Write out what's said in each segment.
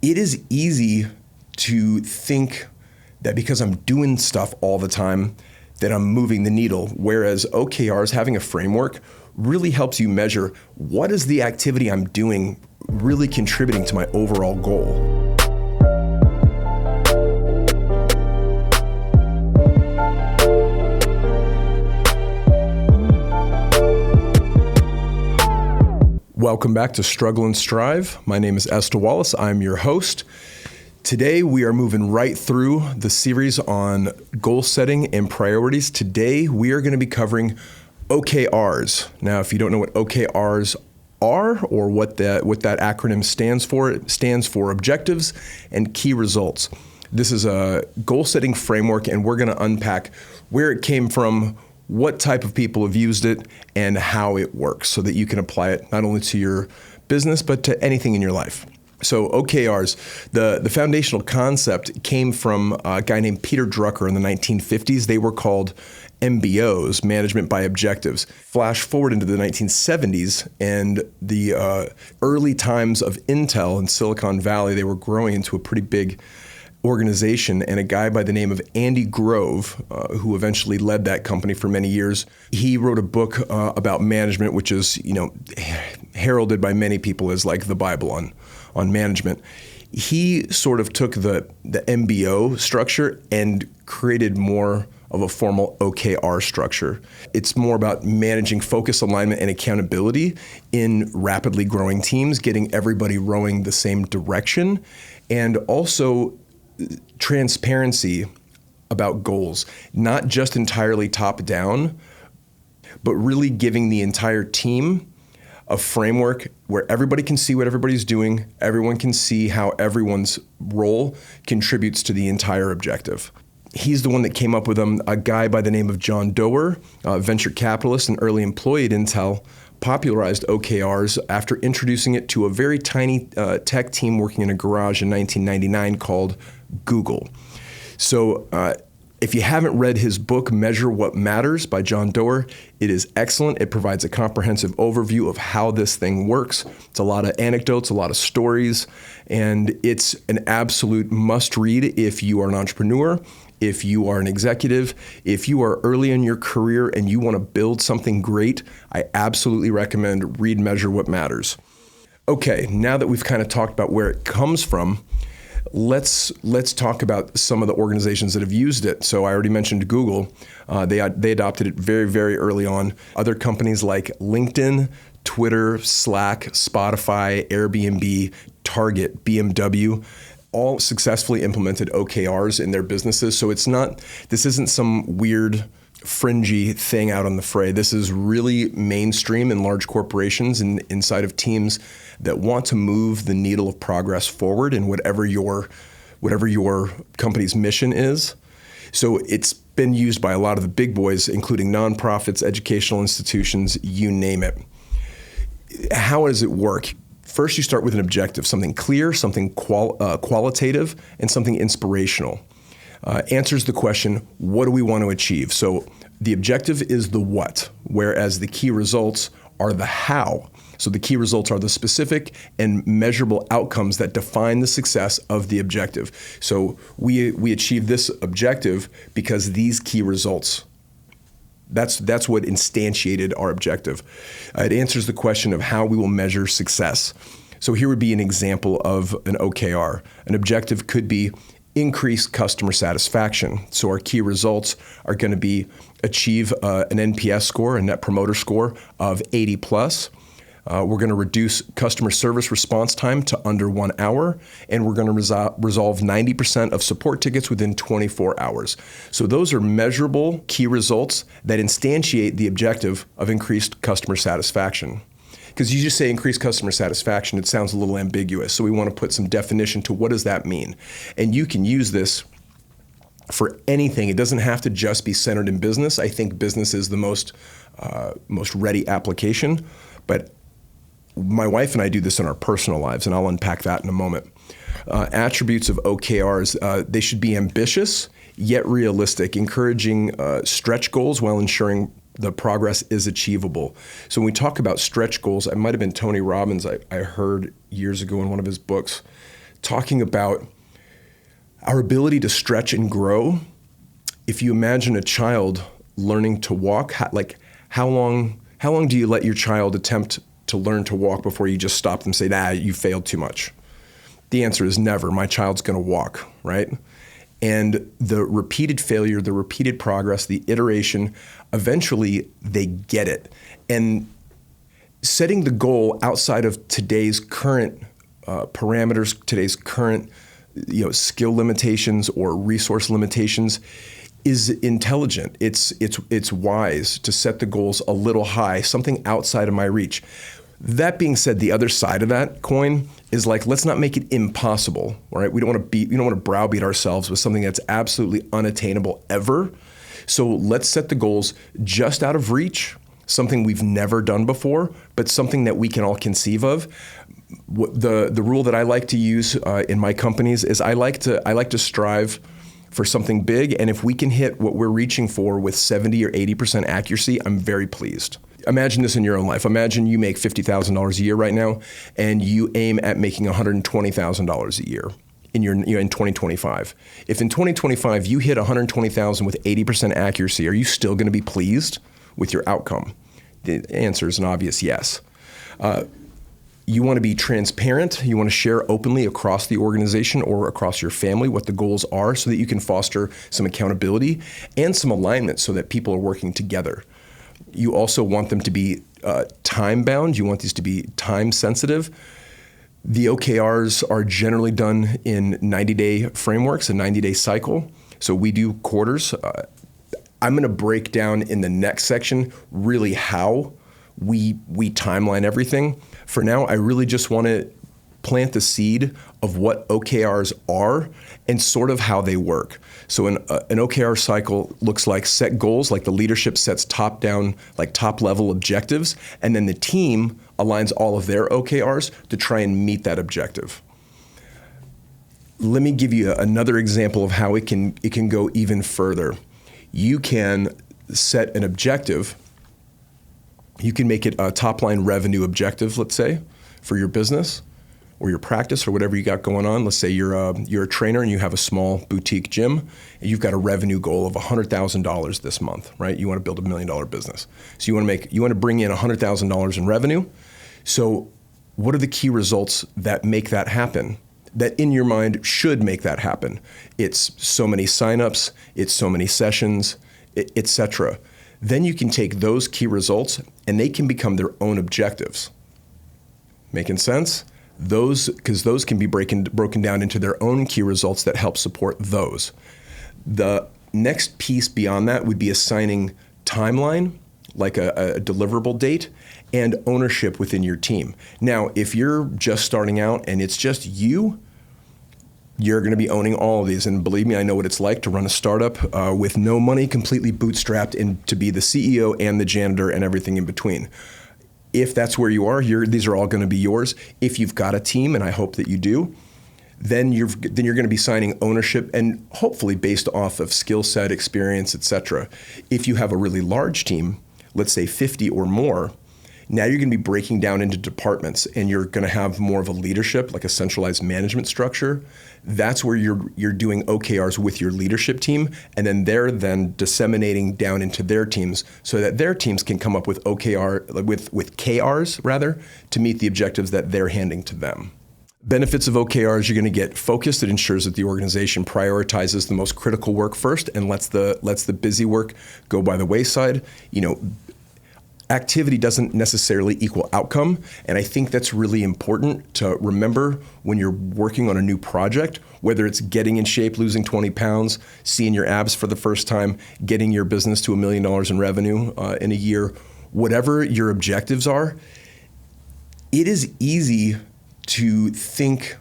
It is easy to think that because I'm doing stuff all the time, that I'm moving the needle, whereas OKRs, having a framework, really helps you measure what is the activity I'm doing really contributing to my overall goal. Welcome back to Struggle and Strive. My name is Esther Wallace. I'm your host. Today, we are moving right through the series on goal setting and priorities. Today, we are going to be covering OKRs. Now, if you don't know what OKRs are or what that acronym stands for, it stands for Objectives and Key Results. This is a goal setting framework, and we're going to unpack where it came from, what type of people have used it, and how it works so that you can apply it not only to your business, but to anything in your life. So OKRs, the foundational concept came from a guy named Peter Drucker in the 1950s. They were called MBOs, Management by Objectives. Flash forward into the 1970s and the early times of Intel in Silicon Valley, they were growing into a pretty big organization, and a guy by the name of Andy Grove, who eventually led that company for many years, he wrote a book about management, which is, heralded by many people as like the Bible on management. He sort of took the MBO structure and created more of a formal OKR structure. It's more about managing focus, alignment, and accountability in rapidly growing teams, getting everybody rowing the same direction, and also transparency about goals, not just entirely top down, but really giving the entire team a framework where everybody can see what everybody's doing, everyone can see how everyone's role contributes to the entire objective. He's the one that came up with them. A guy by the name of John Doerr, a venture capitalist and early employee at Intel, popularized OKRs after introducing it to a very tiny tech team working in a garage in 1999 called Google. So if you haven't read his book, Measure What Matters by John Doerr, it is excellent. It provides a comprehensive overview of how this thing works. It's a lot of anecdotes, a lot of stories, and it's an absolute must read if you are an entrepreneur, if you are an executive, if you are early in your career and you want to build something great. I absolutely recommend read Measure What Matters. Okay, now that we've kind of talked about where it comes from, let's talk about some of the organizations that have used it. So I already mentioned Google. They adopted it very, very early on. Other companies like LinkedIn, Twitter, Slack, Spotify, Airbnb, Target, BMW, all successfully implemented OKRs in their businesses. So this isn't some weird fringy thing out on the fray. This is really mainstream in large corporations and inside of teams that want to move the needle of progress forward in whatever your company's mission is. So it's been used by a lot of the big boys, including nonprofits, educational institutions, you name it. How does it work? First, you start with an objective, something clear, something qualitative, and something inspirational. Answers the question, what do we want to achieve? So the objective is the what, whereas the key results are the how. So the key results are the specific and measurable outcomes that define the success of the objective. So we achieve this objective because these key results. That's what instantiated our objective. It answers the question of how we will measure success. So here would be an example of an OKR. An objective could be increase customer satisfaction. So our key results are going to be achieve an NPS score, a Net Promoter Score of 80 plus. We're going to reduce customer service response time to under 1 hour, and we're going to resolve 90% of support tickets within 24 hours. So those are measurable key results that instantiate the objective of increased customer satisfaction. Because you just say increased customer satisfaction, it sounds a little ambiguous. So we want to put some definition to what does that mean. And you can use this for anything. It doesn't have to just be centered in business. I think business is the most ready application, but my wife and I do this in our personal lives, and I'll unpack that in a moment. Attributes of OKRs, they should be ambitious, yet realistic, encouraging stretch goals while ensuring the progress is achievable. So when we talk about stretch goals, it might have been Tony Robbins I heard years ago in one of his books talking about our ability to stretch and grow. If you imagine a child learning to walk, how long do you let your child attempt to learn to walk before you just stop them and say, nah, you failed too much? The answer is never. My child's going to walk, right? And the repeated failure, the repeated progress, the iteration, eventually they get it. And setting the goal outside of today's current parameters, today's current skill limitations or resource limitations is intelligent. It's wise to set the goals a little high, something outside of my reach. That being said, the other side of that coin is let's not make it impossible, all right? We don't want to browbeat ourselves with something that's absolutely unattainable ever. So let's set the goals just out of reach, something we've never done before, but something that we can all conceive of. The rule that I like to use in my companies is I like to strive for something big, and if we can hit what we're reaching for with 70 or 80% accuracy, I'm very pleased. Imagine this in your own life. Imagine you make $50,000 a year right now, and you aim at making $120,000 a year in 2025. If in 2025 you hit $120,000 with 80% accuracy, are you still going to be pleased with your outcome? The answer is an obvious yes. You want to be transparent. You want to share openly across the organization or across your family what the goals are so that you can foster some accountability and some alignment so that people are working together. You also want them to be time-bound. You want these to be time-sensitive. The OKRs are generally done in 90-day frameworks, a 90-day cycle. So we do quarters. I'm going to break down in the next section really how we timeline everything. For now, I really just want to plant the seed of what OKRs are and sort of how they work. So an OKR cycle looks like set goals, like the leadership sets top-down, like top-level objectives, and then the team aligns all of their OKRs to try and meet that objective. Let me give you another example of how it can go even further. You can set an objective. You can make it a top-line revenue objective, let's say, for your business or your practice or whatever you got going on. Let's say you're a trainer and you have a small boutique gym and you've got a revenue goal of $100,000 this month, right? You want to build $1 million business. So you want to bring in $100,000 in revenue. So what are the key results that make that happen? That in your mind should make that happen? It's so many signups, it's so many sessions, etc. Then you can take those key results and they can become their own objectives. Making sense? Because those can be broken down into their own key results that help support those. The next piece beyond that would be assigning timeline, like a deliverable date, and ownership within your team. Now, if you're just starting out and it's just you're going to be owning all of these. And believe me, I know what it's like to run a startup with no money, completely bootstrapped, and to be the CEO and the janitor and everything in between. If that's where you are, these are all going to be yours. If you've got a team, and I hope that you do, then you're going to be signing ownership, and hopefully based off of skill set, experience, etc. If you have a really large team, let's say 50 or more, now you're going to be breaking down into departments, and you're going to have more of a leadership, like a centralized management structure. That's where you're doing OKRs with your leadership team, and then they're disseminating down into their teams so that their teams can come up with with KRs rather, to meet the objectives that they're handing to them. Benefits of OKRs: you're going to get focused. It ensures that the organization prioritizes the most critical work first and lets the busy work go by the wayside. Activity doesn't necessarily equal outcome, and I think that's really important to remember when you're working on a new project, whether it's getting in shape, losing 20 pounds, seeing your abs for the first time, getting your business to $1 million in revenue in a year, whatever your objectives are. It is easy to think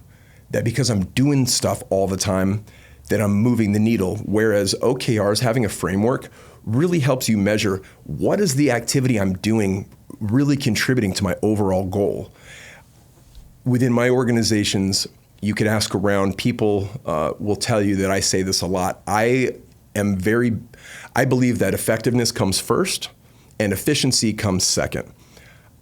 that because I'm doing stuff all the time that I'm moving the needle, whereas OKRs, having a framework, really helps you measure what is the activity I'm doing really contributing to my overall goal. Within my organizations, you could ask around, people will tell you that I say this a lot. I believe that effectiveness comes first and efficiency comes second.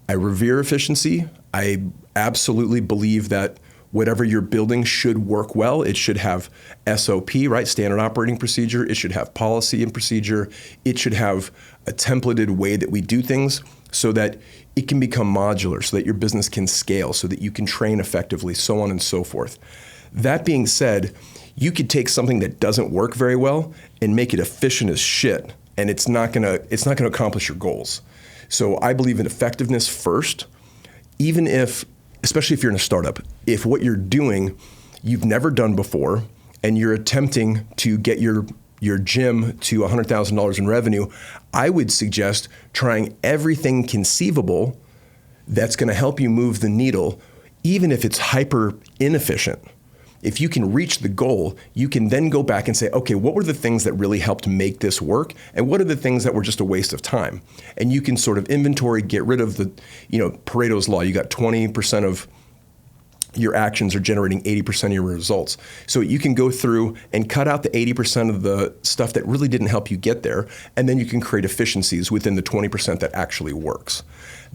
I revere efficiency. I absolutely believe that Whatever you're building should work well. It should have SOP, right? Standard operating procedure. It should have policy and procedure. It should have a templated way that we do things so that it can become modular, so that your business can scale, so that you can train effectively, so on and so forth. That being said, you could take something that doesn't work very well and make it efficient as shit, and it's not gonna accomplish your goals. So I believe in effectiveness first, even if, especially if you're in a startup, if what you're doing you've never done before and you're attempting to get your gym to $100,000 in revenue, I would suggest trying everything conceivable that's going to help you move the needle, even if it's hyper inefficient. If you can reach the goal, you can then go back and say, okay, what were the things that really helped make this work? And what are the things that were just a waste of time? And you can sort of inventory, get rid of the, Pareto's law. You got 20% of your actions are generating 80% of your results. So you can go through and cut out the 80% of the stuff that really didn't help you get there, and then you can create efficiencies within the 20% that actually works.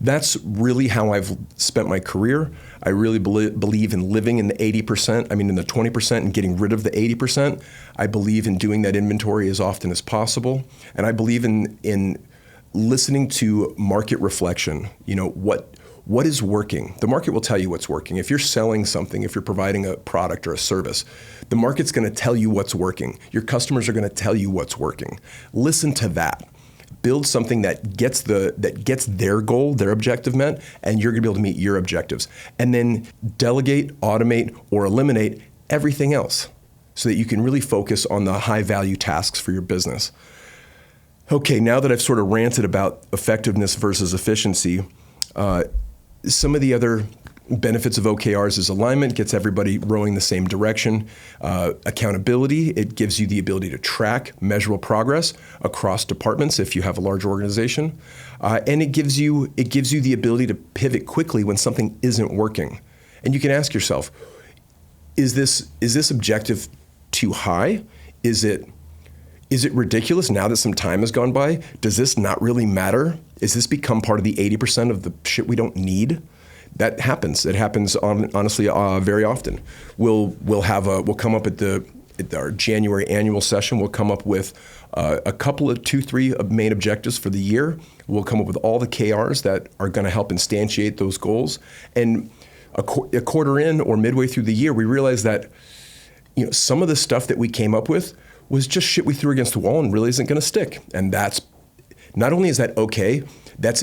That's really how I've spent my career. I really believe in living in the 80%, in the 20% and getting rid of the 80%. I believe in doing that inventory as often as possible. And I believe in listening to market reflection. What is working? The market will tell you what's working. If you're selling something, if you're providing a product or a service, the market's going to tell you what's working. Your customers are going to tell you what's working. Listen to that. Build something that gets their goal, their objective met, and you're going to be able to meet your objectives. And then delegate, automate, or eliminate everything else so that you can really focus on the high value tasks for your business. Okay, now that I've sort of ranted about effectiveness versus efficiency, some of the other benefits of OKRs is alignment, gets everybody rowing the same direction. Accountability, it gives you the ability to track measurable progress across departments if you have a large organization. And it gives you the ability to pivot quickly when something isn't working. And you can ask yourself, is this objective too high? Is it ridiculous now that some time has gone by? Does this not really matter? Has this become part of the 80% of the shit we don't need? That happens. It happens honestly very often. We'll come up at our January annual session. We'll come up with a couple of 2-3 main objectives for the year. We'll come up with all the KRs that are going to help instantiate those goals. And a quarter in or midway through the year, we realize that some of the stuff that we came up with was just shit we threw against the wall and really isn't going to stick. And that's not only is that okay,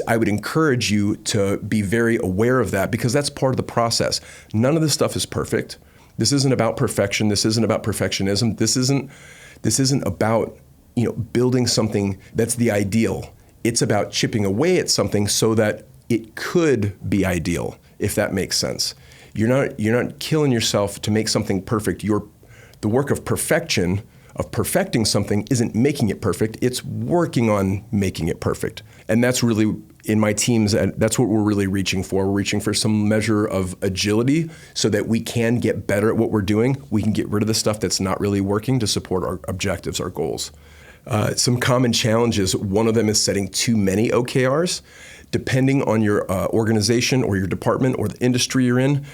I would encourage you to be very aware of that because that's part of the process. None of this stuff is perfect. This isn't about perfection. This isn't about perfectionism. This isn't about building something that's the ideal. It's about chipping away at something so that it could be ideal, if that makes sense. You're not killing yourself to make something perfect. The work of perfection, of perfecting something, isn't making it perfect. It's working on making it perfect. And that's really, in my teams, that's what we're really reaching for. We're reaching for some measure of agility so that we can get better at what we're doing. We can get rid of the stuff that's not really working to support our objectives, our goals. Some common challenges, one of them is setting too many OKRs. Depending on your organization or your department or the industry you're in,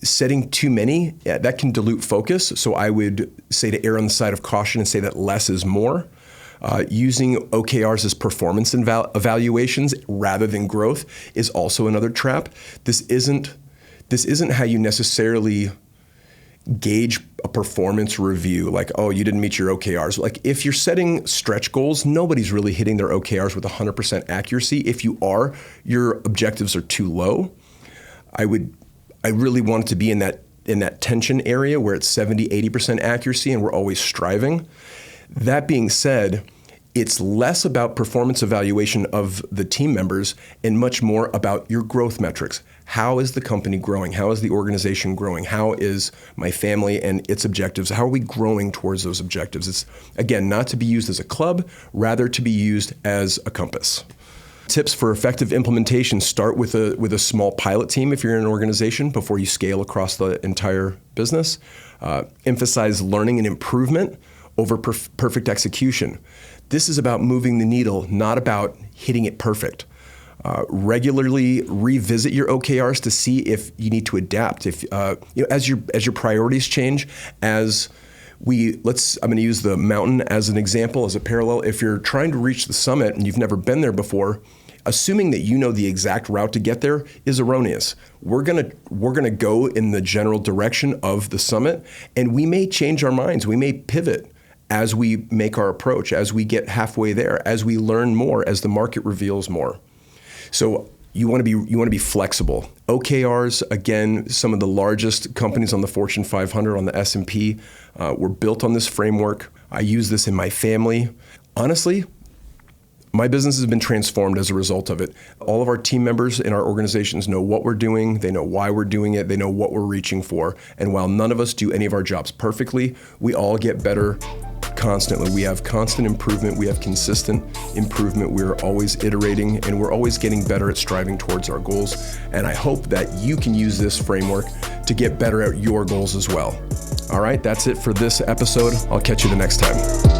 setting too many, that can dilute focus. So I would say to err on the side of caution and say that less is more. Using OKRs as performance evaluations rather than growth is also another trap. This isn't how you necessarily gauge a performance review, like, oh, you didn't meet your OKRs. Like if you're setting stretch goals, nobody's really hitting their OKRs with 100% accuracy. If you are, your objectives are too low. I really want it to be in that tension area where it's 70, 80% accuracy and we're always striving. That being said, it's less about performance evaluation of the team members and much more about your growth metrics. How is the company growing? How is the organization growing? How is my family and its objectives? How are we growing towards those objectives? It's, again, not to be used as a club, rather to be used as a compass. Tips for effective implementation: start with a small pilot team if you're in an organization before you scale across the entire business. Emphasize learning and improvement over perfect execution. This is about moving the needle, not about hitting it perfect. Regularly revisit your OKRs to see if you need to adapt. If as your priorities change, I'm going to use the mountain as an example, as a parallel. If you're trying to reach the summit and you've never been there before, assuming that you know the exact route to get there is erroneous. We're gonna go in the general direction of the summit, and we may change our minds. We may pivot as we make our approach, as we get halfway there, as we learn more, as the market reveals more. So you want to be flexible. OKRs, again, some of the largest companies on the Fortune 500, on the S&P, were built on this framework. I use this in my family. Honestly, my business has been transformed as a result of it. All of our team members in our organizations know what we're doing, they know why we're doing it, they know what we're reaching for. And while none of us do any of our jobs perfectly, we all get better constantly. We have constant improvement, we have consistent improvement, we're always iterating, and we're always getting better at striving towards our goals. And I hope that you can use this framework to get better at your goals as well. All right, that's it for this episode. I'll catch you the next time.